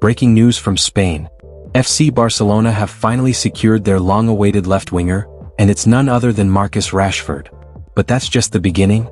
Breaking news from Spain. FC Barcelona have finally secured their long-awaited left winger, and it's none other than Marcus Rashford. But that's just the beginning.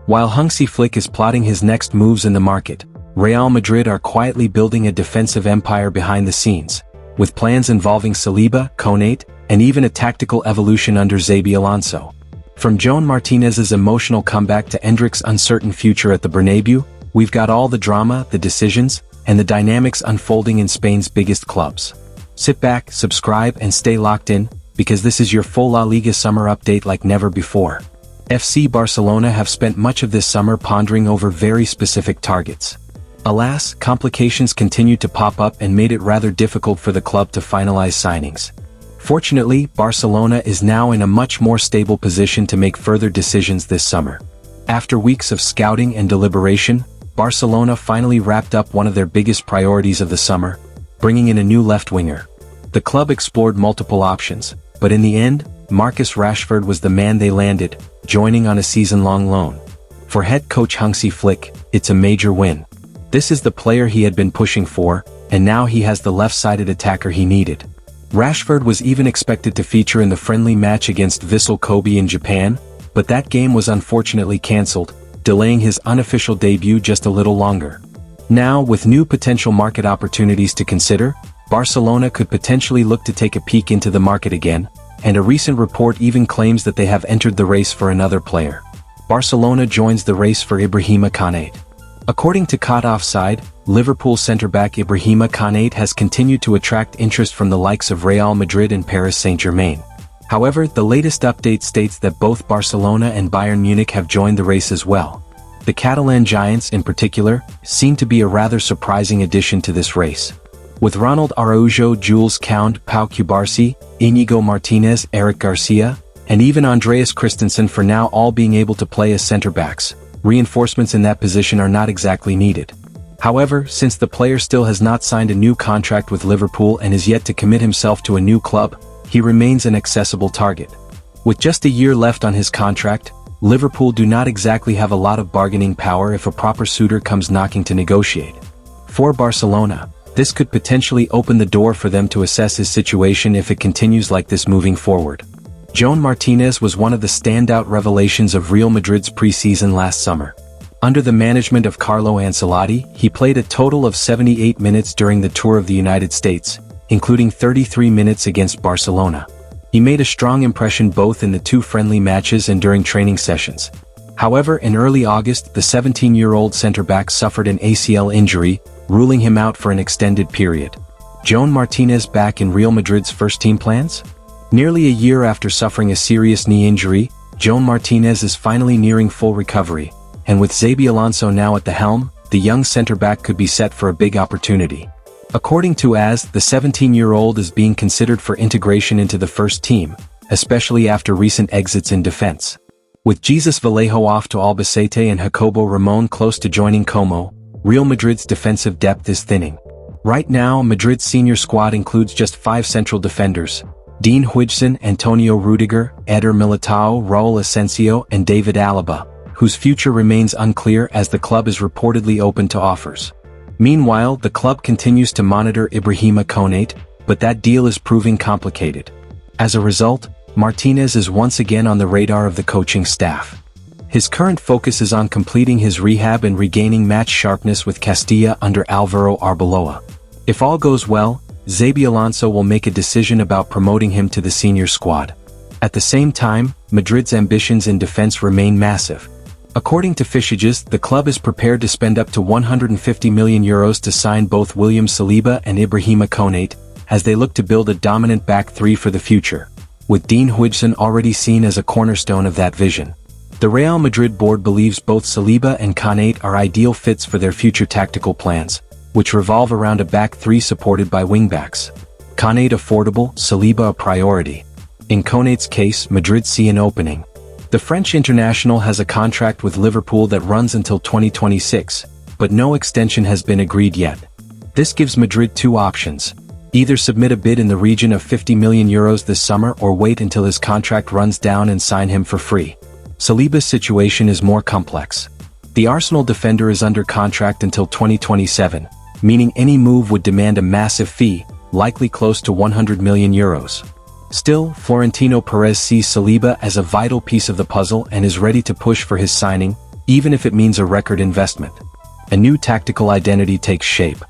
While Hansi Flick is plotting his next moves in the market, Real Madrid are quietly building a defensive empire behind the scenes, with plans involving Saliba, Konaté, and even a tactical evolution under Xabi Alonso. From Joan Martinez's emotional comeback to Endrick's uncertain future at the Bernabeu, we've got all the drama, the decisions, and the dynamics unfolding in Spain's biggest clubs. Sit back, subscribe, and stay locked in, because this is your full La Liga summer update like never before. FC Barcelona have spent much of this summer pondering over very specific targets. Alas, complications continued to pop up and made it rather difficult for the club to finalize signings. Fortunately, Barcelona is now in a much more stable position to make further decisions this summer. After weeks of scouting and deliberation, Barcelona finally wrapped up one of their biggest priorities of the summer, bringing in a new left winger. The club explored multiple options, but in the end, Marcus Rashford was the man they landed, joining on a season-long loan. For head coach Hansi Flick, it's a major win. This is the player he had been pushing for, and now he has the left-sided attacker he needed. Rashford was even expected to feature in the friendly match against Vissel Kobe in Japan, but that game was unfortunately cancelled, delaying his unofficial debut just a little longer. Now, with new potential market opportunities to consider, Barcelona could potentially look to take a peek into the market again, and a recent report even claims that they have entered the race for another player. Barcelona joins the race for Ibrahima Konaté. According to Caught Offside, Liverpool centre-back Ibrahima Konaté has continued to attract interest from the likes of Real Madrid and Paris Saint-Germain. However, the latest update states that both Barcelona and Bayern Munich have joined the race as well. The Catalan giants, in particular, seem to be a rather surprising addition to this race. With Ronald Araujo, Jules Koundé, Pau Cubarsí, Íñigo Martinez, Eric Garcia, and even Andreas Christensen for now all being able to play as centre-backs, reinforcements in that position are not exactly needed. However, since the player still has not signed a new contract with Liverpool and is yet to commit himself to a new club, he remains an accessible target. With just a year left on his contract, Liverpool do not exactly have a lot of bargaining power if a proper suitor comes knocking to negotiate. For Barcelona, this could potentially open the door for them to assess his situation if it continues like this moving forward. Joan Martinez was one of the standout revelations of Real Madrid's pre-season last summer. Under the management of Carlo Ancelotti, he played a total of 78 minutes during the tour of the United States, including 33 minutes against Barcelona. He made a strong impression both in the two friendly matches and during training sessions. However, in early August, the 17-year-old centre-back suffered an ACL injury, ruling him out for an extended period. Joan Martinez back in Real Madrid's first-team plans? Nearly a year after suffering a serious knee injury, Joan Martinez is finally nearing full recovery, and with Xabi Alonso now at the helm, the young centre-back could be set for a big opportunity. According to AS, the 17-year-old is being considered for integration into the first team, especially after recent exits in defense. With Jesus Vallejo off to Albacete and Jacobo Ramon close to joining Como, Real Madrid's defensive depth is thinning. Right now, Madrid's senior squad includes just 5 central defenders: Dean Huijsen, Antonio Rudiger, Eder Militao, Raul Asensio, and David Alaba, whose future remains unclear as the club is reportedly open to offers. Meanwhile, the club continues to monitor Ibrahima Konaté, but that deal is proving complicated. As a result, Martinez is once again on the radar of the coaching staff. His current focus is on completing his rehab and regaining match sharpness with Castilla under Alvaro Arbeloa. If all goes well, Xabi Alonso will make a decision about promoting him to the senior squad. At the same time, Madrid's ambitions in defense remain massive. According to Fischages, the club is prepared to spend up to €150 million to sign both William Saliba and Ibrahima Konaté, as they look to build a dominant back three for the future, with Dean Huijsen already seen as a cornerstone of that vision. The Real Madrid board believes both Saliba and Konaté are ideal fits for their future tactical plans, which revolve around a back three supported by wingbacks. Konaté affordable, Saliba a priority. In Konaté's case, Madrid see an opening. The French international has a contract with Liverpool that runs until 2026, but no extension has been agreed yet. This gives Madrid two options: either submit a bid in the region of €50 million this summer or wait until his contract runs down and sign him for free. Saliba's situation is more complex. The Arsenal defender is under contract until 2027, meaning any move would demand a massive fee, likely close to 100 million euros. Still, Florentino Perez sees Saliba as a vital piece of the puzzle and is ready to push for his signing, even if it means a record investment. A new tactical identity takes shape.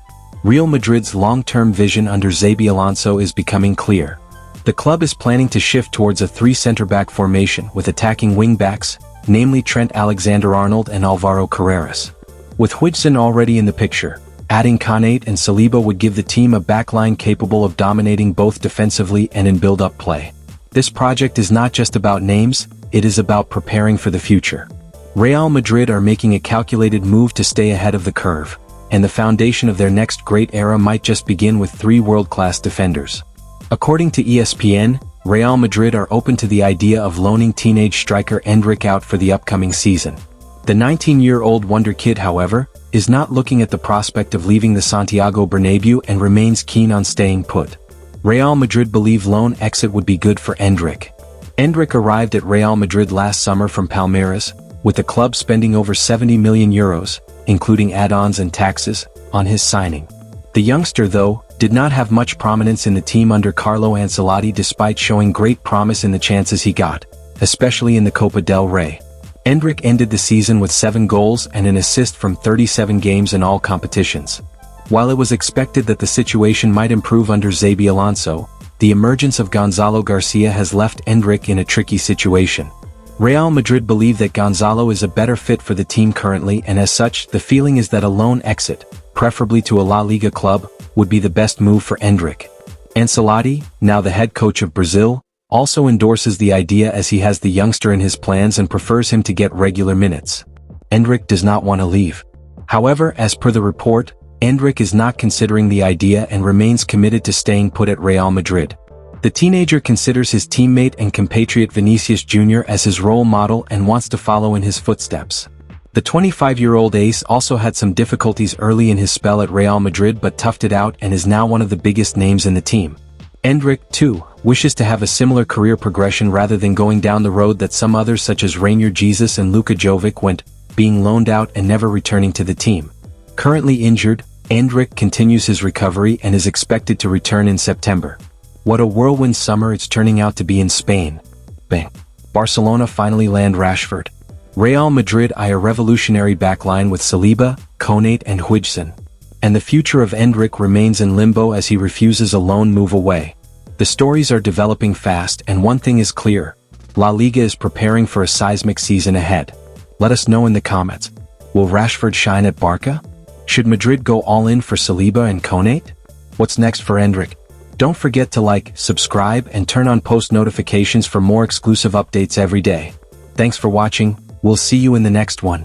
Real Madrid's long-term vision under Xabi Alonso is becoming clear. The club is planning to shift towards a 3 center-back formation with attacking wing-backs, namely Trent Alexander-Arnold and Alvaro Carreras. With Huijsen already in the picture, adding Konaté and Saliba would give the team a backline capable of dominating both defensively and in build-up play. This project is not just about names, it is about preparing for the future. Real Madrid are making a calculated move to stay ahead of the curve, and the foundation of their next great era might just begin with 3 world-class defenders. According to ESPN, Real Madrid are open to the idea of loaning teenage striker Endrick out for the upcoming season. The 19-year-old wonder kid, however, is not looking at the prospect of leaving the Santiago Bernabeu and remains keen on staying put. Real Madrid believe loan exit would be good for Endrick. Endrick arrived at Real Madrid last summer from Palmeiras, with the club spending over 70 million euros, including add-ons and taxes, on his signing. The youngster, though, did not have much prominence in the team under Carlo Ancelotti despite showing great promise in the chances he got, especially in the Copa del Rey. Endrick ended the season with 7 goals and an assist from 37 games in all competitions. While it was expected that the situation might improve under Xabi Alonso, the emergence of Gonzalo Garcia has left Endrick in a tricky situation. Real Madrid believe that Gonzalo is a better fit for the team currently, and as such, the feeling is that a loan exit, preferably to a La Liga club, would be the best move for Endrick. Ancelotti, now the head coach of Brazil, also endorses the idea as he has the youngster in his plans and prefers him to get regular minutes. Endrick does not want to leave. However, as per the report, Endrick is not considering the idea and remains committed to staying put at Real Madrid. The teenager considers his teammate and compatriot Vinicius Jr. as his role model and wants to follow in his footsteps. The 25-year-old ace also had some difficulties early in his spell at Real Madrid but toughed it out and is now one of the biggest names in the team. Endrick, too, wishes to have a similar career progression rather than going down the road that some others such as Rainier Jesus and Luka Jovic went, being loaned out and never returning to the team. Currently injured, Endrick continues his recovery and is expected to return in September. What a whirlwind summer it's turning out to be in Spain. Bang. Barcelona finally land Rashford. Real Madrid eye a revolutionary backline with Saliba, Konaté and Huijsen. And the future of Endrick remains in limbo as he refuses a loan move away. The stories are developing fast and one thing is clear. La Liga is preparing for a seismic season ahead. Let us know in the comments. Will Rashford shine at Barca? Should Madrid go all in for Saliba and Konaté? What's next for Endrick? Don't forget to like, subscribe and turn on post notifications for more exclusive updates every day. Thanks for watching, we'll see you in the next one.